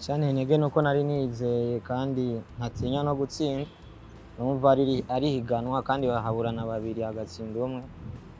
Cyane intege nuko nari nizeye kandi ntatinya no gutsinda, numva ari higanwa kandi bahaburana babiri agatsinda umwe,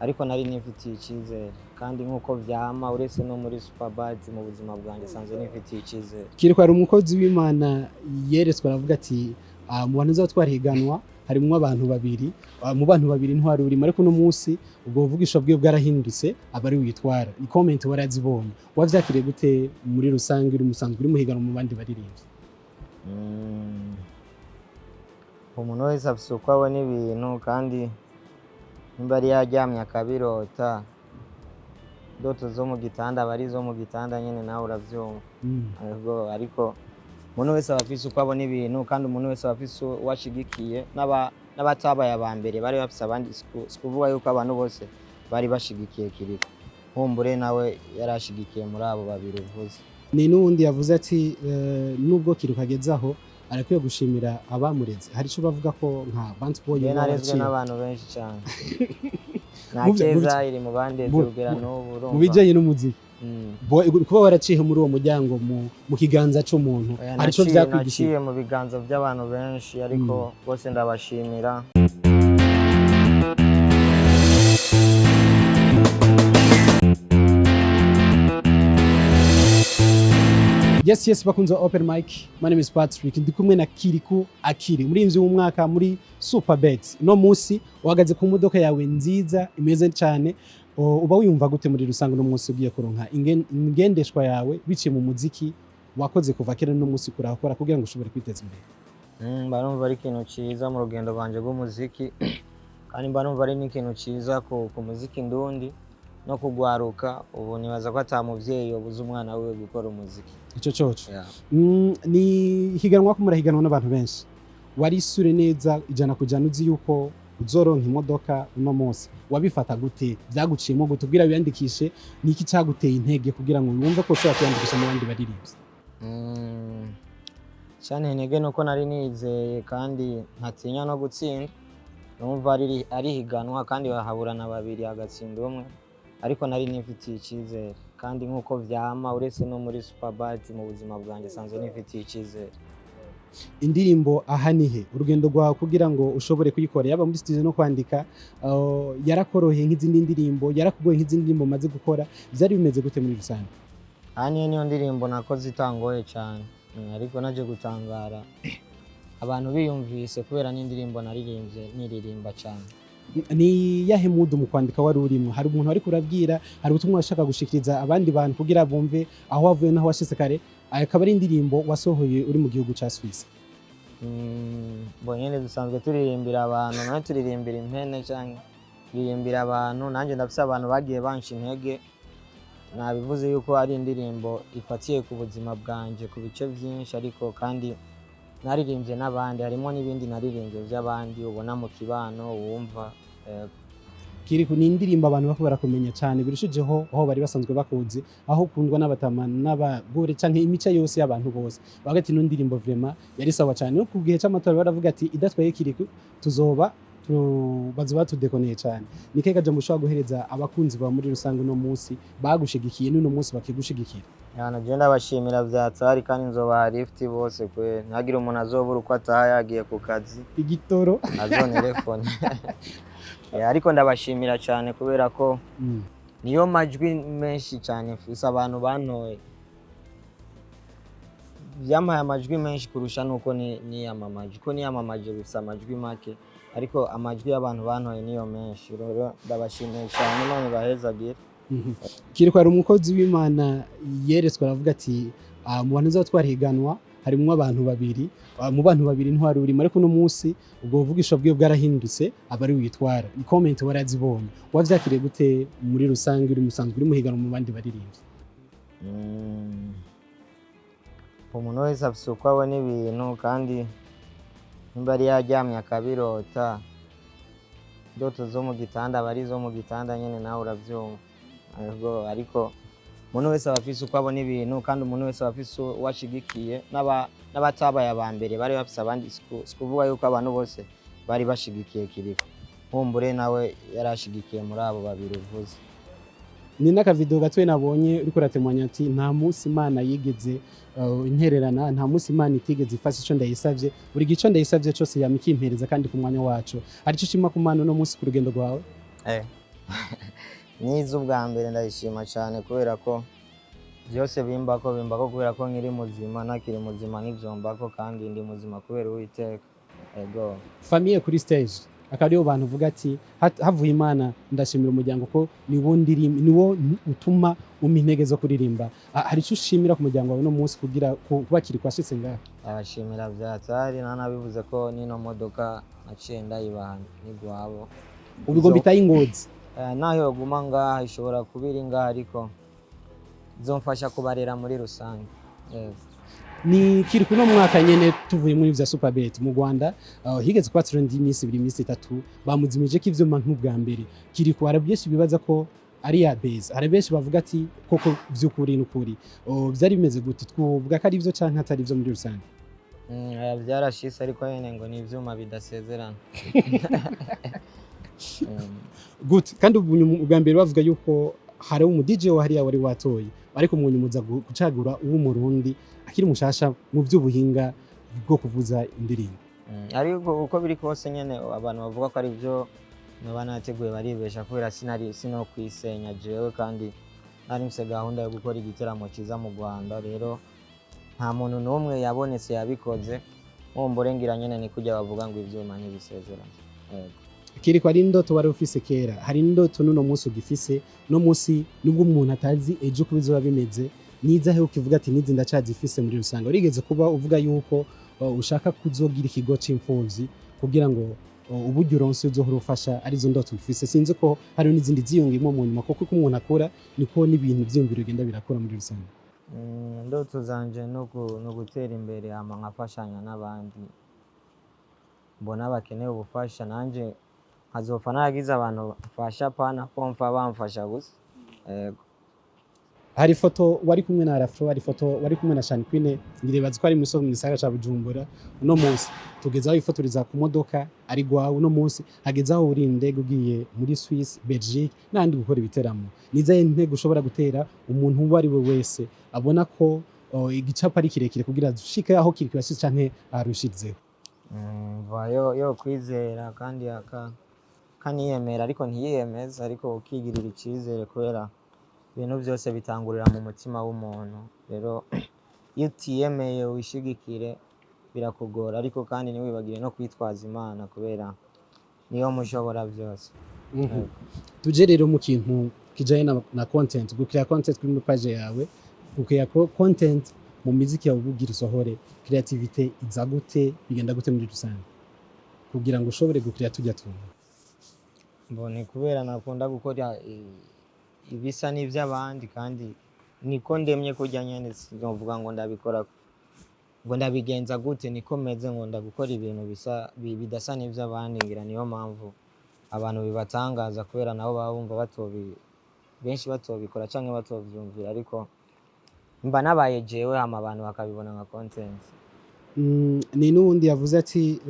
ariko nari nifitiye icizere kandi nkuko vyama uretse no muri Superbat mu buzima bwanjye sanzwe nifitiye icizere. Kirikou ari umukozi w'Imana yeretswe aravuga ati mu bantu uzatwara higanwa harimo abantu babiri, mu bantu babiri ntwari urimo, ariko no munsi ubwo buvugishwa bwe bwarahindutse abari witwara. Ni comment warazibonye, wavyakiriye gute muri rusange uri musanzwe uri muhiganwa mu bandi baririmbyi? Umuntu wese afise uko abona ibintu kandi nimba ari yaryamye akabirota, indoto zo mu gitanda bari zo mu gitanda nyene nawe uravyumva. Ariko umuntu wese abafise uko abona ibintu kandi umuntu wese abafise uwashigikiye n'abatabaye abambere bari bafise abandi, sikuvuga yuko abantu bose bari bashigikiye Kirikou, nkumbure nawe yarashigikiye muri abo babiri uvuze. Ni n'uwundi yavuze ati nubwo Kirikou agezaho arakwiye gushimira abamureze. Hari ico bavuga ko nka Band Boy yararezwe n'abantu benshi cyane. Nakeza iri mu bandi tubwira n'ubu mu bijanye n'umuziki. Kuba waraciye muri uwo muryango mu kiganza c'umuntu hari ico vyakwigisha? Naciye mu biganza by'abantu benshi ariko bose ndabashimira. Yes, bakunze open mic. My name is Patrick. Ndi kumwe na Kirikou AKILI, murimvyi w'umwaka muri SuperBeat. No musi uhagaze ku modoka yawe nziza imeze cyane. Uba wiyumva gute muri rusange no musi ugiye kuronka ingendeshwa yawe biciye mu muziki wakoze kuva kera no musi kurakora kugira ngo ushobore kwiteza imbere? Mba numva ari ikintu ciza mu rugendo rwanje rw'umuziki, kandi mba numva ari n'ikintu ciza ku muziki ndundi no kugwaruka. Ubu nibaza ko ata muvyeyi yobuza umwana wiwe gukora umuziki. Ico coco. Ni higanwa ko murahiganwa n'abantu benshi. Wari isure neza ijana kujana uzi yuko uzoronka imodoka uno munsi. Wabifata gute? Vyaguciyemo gute kugira biyandikishe? Niki cyaguteye intege kugira ngo wumve ko ushobora kwiyandikisha mu bandi baririmbyi? Cyane intege nuko nari nizeye kandi ntatinya no gutsinda, numva ari higanwa kandi bahaburana babiri agatsinda umwe, ariko nari nifitiye icizere kandi nkuko vyama uretse no muri Superbat mu buzima bwanjye sanzwe nifitiye icizere. Indirimbo ahanihe urugendo rwawe kugira ngo ushobore kuyikora yaba muri studio no kwandika, yarakoroheye nk'izindi ndirimbo, yarakugoye nk'izindi ndirimbo maze gukora, byari bimeze gute muri rusange? Ahaniye niyo ndirimbo nakoze itangoye cyane, ariko naje gutangara abantu biyumvise kubera n'indirimbo naririmbye niririmba cyane. Ni yahe mudu mu kwandika wari urimo? Hari umuntu wari kurabwira, hari ubutumwa washaka gushikiriza abandi bantu kugira bumve aho wavuye naho washitse kare? Akaba ari indirimbo wasohoye uri mu gihugu ca Suisse. Nyene dusanzwe turirimbira abantu, nawe turirimbira impene cyane turirimbira abantu, nanjye ndafise abantu bagiye banshi intege. Nabivuze yuko ari indirimbo ifatiye ku buzima bwanje ku bice byinshi, ariko kandi naririmbye n'abandi, harimo n'ibindi naririmbye by'abandi ubona mu kibano wumva. Kirikou ni indirimbo abantu bako barakumenya cyane birushijeho aho bari basanzwe bakunze, aho kundwa n'abatama n'abagore canke imice yose y'abantu bose. Bagati no ndirimbo vraiment yari sawa cyane, no kugihe c'amatora baravuga ati idatwaye Kirikou tuzoba bazoba tudekoneye cyane. Nikeka jambo ushobora guhereza abakunzi ba muri rusange no munsi bagushigikiye n'uno munsi bakigushigikira? Je ndabashimira vyatsari kandi nzoba lift bose kwe, ntagire umuntu azobura uko ataha yagiye ku kazi igitoro azonelefone. Ariko ndabashimira cyane kubera ko niyo majwi menshi cyane mfise, abantu bantoye vyamaye amajwi menshi kurusha nuko niyamamaje, ko niyamamaje bifise amajwi make, ariko amajwi y'abantu bantoye niyo menshi. Rero ndabashimiye cyane, Imana ibahezagire. Kirikou ari umukozi w'Imana yeretswe aravuga ati mu bantu uzatwara higanwa harimo abantu babiri, mu bantu babiri ntwari urimo, ariko no munsi ubwo buvugishwa bwe bwarahindutse abari witwara. Ni comment warazibonye, wavyakiriye gute muri rusange uri musanzwe uri muhiganwa mu bandi baririmbyi? Umuntu wese afise uko abona ibintu kandi nimba ari yaryamye akabirota, indoto zo mu gitanda bari zo mu gitanda nyene nawe uravyumva. Ariko umuntu wese abafise uko abona ibintu kandi umuntu wese abafise uwashigikiye n'abatabaye abambere bari bafise abandi, sikuvuga yuko abantu bose bari bashigikiye Kirikou, nkumbure nawe yarashigikiye muri abo babiri uvuze. ni n'akavideo gatoya nabonye uriko uratemanya ati nta munsi Imana yigeze intererana, nta munsi Imana itigeze ifasha ico ndayisavye, buri gico ndayisavye cose yama ikimpereza kandi ku mwanya wacu. Hari ico ushima ku Mana uno munsi ku rugendo rwawe? Nize ubwa mbere ndayishima cyane kubera ko byose bimbako kubera ko nkiri muzima, nakiri muzima nivyombako kandi ndi muzima kubera Uwiteka. Ego. Famille kuri stage akaba ariyo bantu uvuga ati havuye Imana ndashimira umuryango ko niwo utuma umpa intege zo kuririmba. Hari ico ushimira ku muryango wawe no munsi kugira kuba Kirikou ashitse ngaha? Abashimira vyatari nanabivuze ko nino modoka naciye ndayibaha nigwabo. Ubigomba itaye ingozi. Naho yoguma ngaha ishobora kubira ngaha ariko zomfasha kubarera muri rusange. Ni Kirikou no mwaka nyene tuvuye muri vya SuperBeat mu Rwanda higeze kuba trend y'imisi 2 imisi 3 bamuzimije ko ivyuma nk'ubwa mbere. Kirikou arabyinshi bibaza ko ari ya base, hari benshi bavuga ati koko vy'ukuri n'ukuri vyari bimeze gute, twovuga ko ari ivyo canke atari ivyo muri rusange? Vyarashise ariko nyene ngo ni ivyuma bidasezerana. Good. Kandi ubwa mbere bavuga yuko hari umu DJ wahariya wari watoye ariko munyumuza gucagura uw'umurundi akiri mushasha mu by'ubuhinga bwo kuvuza indirimbo. Ariko uko biri kose nyene abantu bavuga ko ari byo banateguye baribesha kubera sino kwisenya jewe kandi nari mfise gahunda yo gukora igiteramo kiza mu Rwanda, rero nta muntu n'umwe yabonetse yabikoze ngira nyene ni kujya bavuga ngo ivyuma ntibisezerana. Kirikou ari indoto wari ufise kera, hari indoto n'uno munsi ugifise, no munsi nubwo umuntu atazi ejo ko bizoba bimeze, niza he ukivuga ati nizi ndacazifise muri rusange. Urigeze kuba uvuga yuko ushaka kuzogira ikigo c'imfuvyi kugira ngo uburyo uronse uzohora ufasha arizo ndoto ufise? Sinzi ko hari n'izindi ziyongemo mu nyuma kuko umuntu akora niko n'ibintu vy'imviro bigenda birakora muri rusange. Ndoto zanje no gutera imbere ama nkafashanya n'abandi mbona bakeneye ubufasha, nanje nkazopfa naragize abantu mfasha pana komfa bamfasha gusa. Hari foto wari kumwe na Arafro, hari foto wari kumwe na Shani Queen, ngirebaza ko ari mu gisagara ca Bujumbura. Uno munsi tugezaho ifotoriza ku modoka ari gwawe, uno munsi hagezaho uri indege ugiye muri Swiss, Belgique n'andi gukora ibiteramo. Niza intego ushobora gutera umuntu uwo ari we wese abona ko igicapa ari kirekire kugira dushike aho Kirikou yashitse canke arushizeho? Yo kwizera kandi kaniyemera ariko ntiyiyemeza, ariko ukigirira icizere kubera ibintu byose bitangurira mu mutima w'umuntu. Rero iyo utiyemeye wishigikire birakugora, ariko kandi ntiwibagire no kwitwaza Imana kubera niyo mushobora byose. Tuje rero mu kintu kijanye na content, gukira content kuri page yawe, gukira content mu muziki yawe ubugira usohore, creativity iza gute, bigenda gute muri rusange kugira ngo ushobore gukira tujya tuntu? Mbone kubera nakunda gukora ibisa n'ivy'abandi kandi niko ndemye kujya nyene, sinovuga ngo ndabikora ngo ndabigenza gute, niko meze ngo ndagukora ibintu bidasa n'ivy'abandi. Ngira niyo mpamvu abantu bibatangaza kubera nabo baba bumva benshi batobikora canke batovyumvira, ariko mba nabaye jewe hama abantu bakabibona nka content. Ni n'uwundi yavuze ati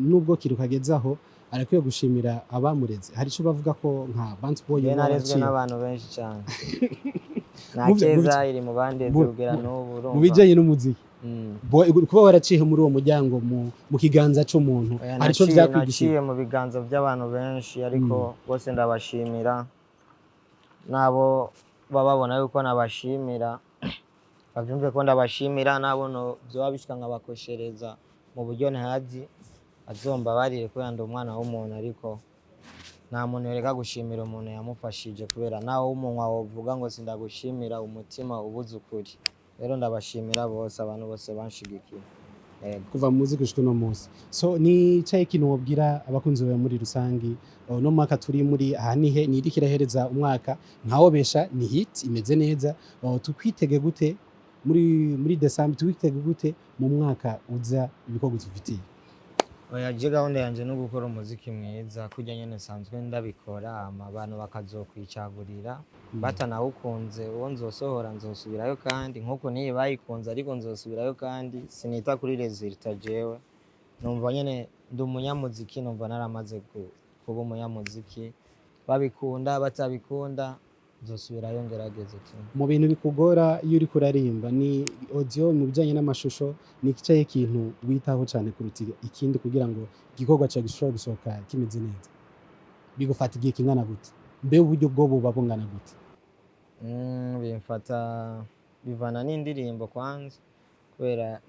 nubwo Kirikou agezaho arakwiye gushimira abamureze. Hari ico bavuga ko nka Bant Boy narezwe n'abantu benshi cyane. Nakeza iri mu bandeze kugera n'ubu urumva. Mu bijanye n'umuziki kuba waraciye muri uwo muryango mu kiganza c'umuntu, hari ico vyakwigishiye? Naciye mu biganza by'abantu benshi ariko bose ndabashimira, nabo bababona yuko nabashimira bavyumve ko ndabashimira, nabo vyoba bishika nkabakoshereza mu buryo ntazi azomba barire kubera ndi umwana w'umuntu, ariko nta muntu yereka gushimira umuntu yamufashije kubera nawe umunwa wovuga ngo sindagushimira umutima ubuze ukuri. Rero ndabashimira bose, abantu bose banshigikiye kuva muzi gushika no munsi. So ni cyaye kintu wobwira abakunzi bawe muri rusangi no mwaka turi muri ahanihe nirikira hereza umwaka nkawobesha ni hit imeze neza, tukwitege gute muri December, tukwitege gute mu mwaka uza ibikorwa tufitiye? Je gahunda yanje no gukora umuziki mwiza kujya nyene sanzwe ndabikora, abantu bakazokwicagurira batanawukunze uwo nzosohora nzosubirayo kandi nkuko niye bayikunze, ariko nzosubirayo kandi sinita kuri resultat. Jewe numva nyene ndi umunyamuziki, numva naramaze kuba umunyamuziki, babikunda batabikunda nzosubirayo ngerageze tu. mu bintu bikugora iyo uriko urarimba ni audio mu bijanye n'amashusho ni ikicaye ikintu witaho cyane kuruta ikindi kugira ngo igikorwa cyawe gishobora gusohoka kimeze neza bigufata igihe kingana gute mbe uburyo bwo buba bungana gute? Bimfata bivana n'indirimbo kwanza kubera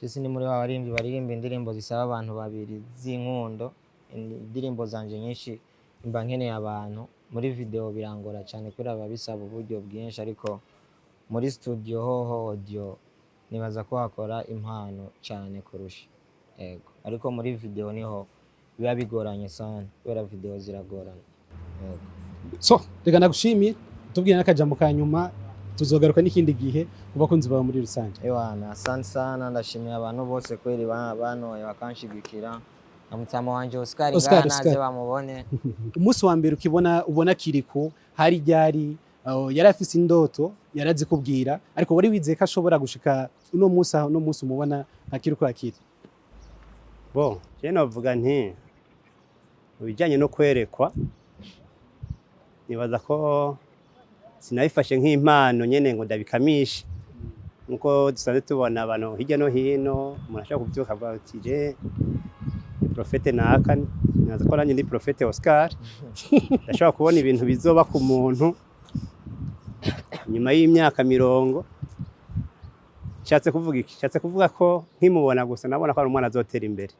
Jesi ni muri wa barimvyi baririmba indirimbo zisaba abantu babiri z'inkundo. Indirimbo zanje nyinshi mba nkeneye abantu, muri video birangora cyane kubera biba bisaba uburyo bwinshi, ariko muri studio hoho audio nibaza ko hakora impano cyane kurusha. Yego, ariko muri video niho biba bigoranye sana kubera video ziragorana. Yego. So reka nagushimiye tubwire n'akajambo ka nyuma tuzogaruka n'ikindi gihe ku bakunzi bawe muri rusange. Ewana, asante sana, ndashimiye abantu bose kweli banoye bakanshigikira. Na mutama wanje Oscar nganaze bamubone. Umunsi wa mbere ubona Kirikou hari ryari yari afise indoto yarazikubwira, ariko wari wizeye ko ashobora gushika uno munsi umubona nka Kirikou AKILI? Bon, je novuga nti bijanye no kwerekwa nibaza ko sinabifashe nk'impano nyene ngo ndabikamishe nkuko dusanzwe tubona abantu hirya no hino, umuntu ashaka kubyuka avuga ati je profete naka, nibaza ko nanjye ndi profete Oscar ndashobora kubona ibintu bizoba ku muntu nyuma y'imyaka 40. Nshatse kuvuga ko nkimubona gusa nabona ko ari umwana azotera imbere.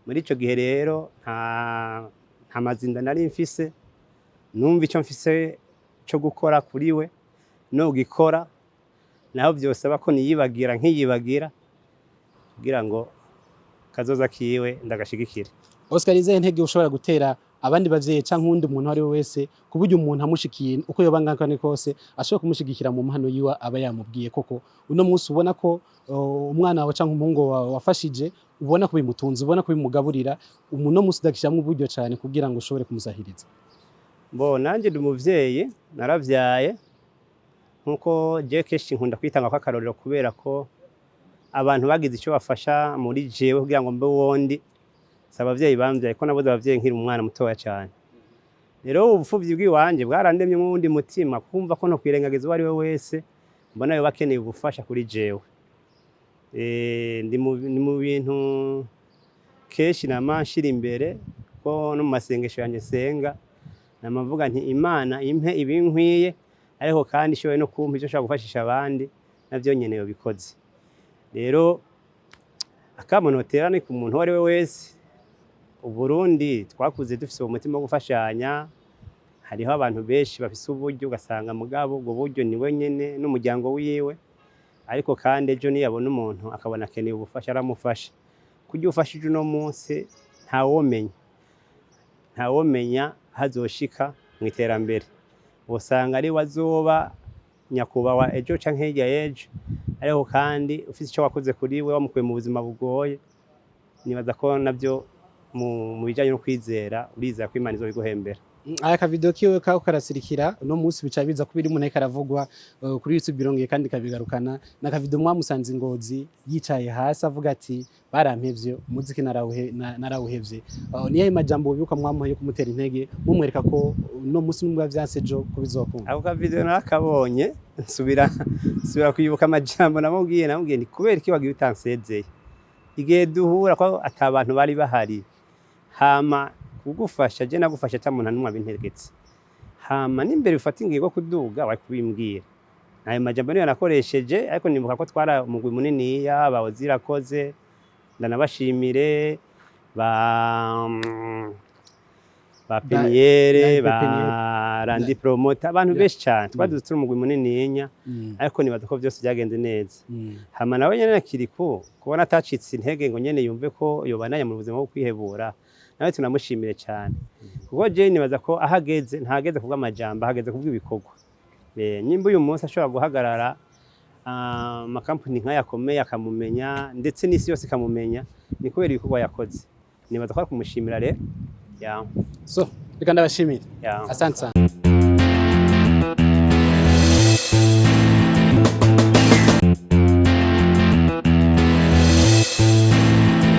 Muri ico gihe rero nta mazinda nari mfise, numva ico mfise cyo gukora kuri we no gikora, naho byosaba ko niyibagira nkiyibagira kugira ngo kazoza kiwe ndagashigikira. Oscar, izihe ntege ushobora gutera abandi bavyeyi canke undi umuntu ari we wese ku buryo umuntu amushikiye uko yoba ngakane kose ashobora kumushigikira mu mahano yiwe aba yamubwiye koko uno munsi ubona ko umwana wawe canke umuhungu wawe wafashije, ubona ko bimutunze, ubona ko bimugaburira, uno munsi udakishamwe uburyo cyane kugira ngo ushobore kumusahiriza? Bo nanje ndi umuvyeyi naravyaye, nkuko je keshi nkunda kwitanga kwa karorero kubera ko abantu bagize icyo bafasha muri jewe kugira ngo mbe wondi sabavyeyi bamvyaye ko nabuze abavyeyi nkiri umwana mutoya cyane. Rero ubufuvyi bw'iwanje bwarandemye mu wundi mutima kumva ko no kwirengagiza wari we wese mbona yo bakeneye ubufasha kuri jewe. Ndi mu bintu keshi namanshira imbere ko no mu masengesho yanje senga namavuga nti Imana impe ibinkwiye, ariko kandi ishoboye no kumpa icyo nshaka gufashisha abandi navyo nyene yo bikoze. Rero akamunotera ni ku muntu wari we wese. Uburundi twakuze dufise umutima wo gufashanya, hariho abantu benshi bafise uburyo ugasanga mugabo ubwo buryo ni we nyene n'umuryango wiwe, ariko kandi ejo niyabona umuntu akabona akeneye ubufasha aramufasha. Kugira ufashije uno munsi ntawomenya hazoshika mu iterambere, usanga ari wazoba nyakubawa ejo canke hirya y'ejo, ariko kandi ufise icyo wakoze kuri we wamukuye mu buzima bugoye. Nibaza ko navyo mu bijanye no kwizera urizera ko Imana izobiguhembera. Aya ka video kiwe kako karasirikira uno munsi bica biza kubiri umuntu karavugwa kuri YouTube birongeye kandi kabigarukana na ka video mwamusanze Ngozi yicaye hasi avuga ati barampevye umuziki narawuhevye. Niye majambo bibuka mwamuhaye kumutera intege mumwereka ko uno munsi n'ubwa vyansejo kubizokunda? Ako ka video nakabonye nsubira kwibuka amajambo namubwiye ni kubera iki wagiye utansezeye igihe duhura ko atabantu bari bahari, hama kugufasha je nagufasha tamuntu numwe abintegetse, hama nimbere ufata ingingo kuduga wari kubimbwira. Ayo majambo niyo nakoresheje, ariko nibuka ko twara umugwi munini yabaho zirakoze, ndanabashimire ba Peniere ba Randi promoter, abantu benshi cyane twaduze turi umugwi munini yenya, ariko nibaza ko byose byagenze neza. Hama nawe nyene Kirikou kubona atacitse intege ngo nyene yumve ko yobananya mu buzima bwo kwihebura, nawe tunamushimire cyane kuko je nibaza ko ahageze ntageze kubwa amajambo, ahageze kubwa ibikorwa. Nyimba uyu munsi ashobora guhagarara amakampani nk'ayakomeye akamumenya ndetse n'isi yose ikamumenya, ni kubera ibikorwa yakoze. Nibaza ko ari kumushimira rero. So reka ndabashimire. Asante sana.